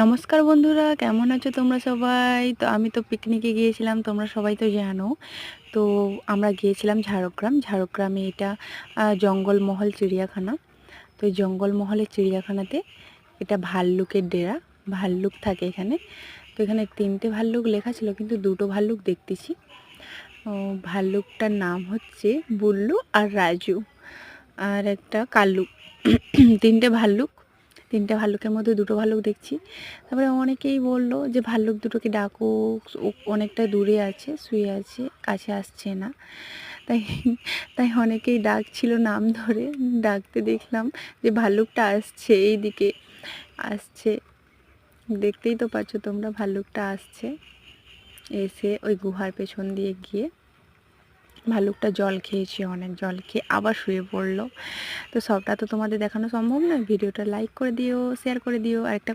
নমস্কার বন্ধুরা, কেমন আছো তোমরা সবাই? তো আমি তো পিকনিকে গিয়েছিলাম, তোমরা সবাই তো জানো। তো আমরা গিয়েছিলাম ঝাড়গ্রাম। ঝাড়গ্রামে এটা জঙ্গলমহল চিড়িয়াখানা। তো এই জঙ্গলমহলের চিড়িয়াখানাতে এটা ভাল্লুকের ডেরা। ভাল্লুক থাকে এখানে। তো এখানে ৩টে ভাল্লুক লেখা ছিল, কিন্তু 2টো ভাল্লুক দেখতেছি। ভাল্লুকটার নাম হচ্ছে বুল্লু আর রাজু, আর একটা কাল্লু। 3টে ভাল্লুক। 3টে ভাল্লুকের মধ্যে 2টো ভাল্লুক দেখছি। তারপরে অনেকেই বললো যে ভাল্লুক দুটোকে ডাকো, ও অনেকটা দূরে আছে, শুয়ে আছে, কাছে আসছে না। তাই তাই অনেকেই ডাকছিল নাম ধরে। ডাকতে দেখলাম যে ভাল্লুকটা আসছে, এই দিকে আসছে। দেখতেই তো পাচ্ছ তোমরা, ভাল্লুকটা আসছে, এসে ওই গুহার পেছন দিয়ে গিয়ে ভাল্লুকটা জল খেয়েছে, অনেক জল খেয়ে আবার শুয়ে পড়লো। তো সবটা তো তোমাদের দেখানো সম্ভব নয়। ভিডিওটা লাইক করে দিও, শেয়ার করে দিও, আর একটা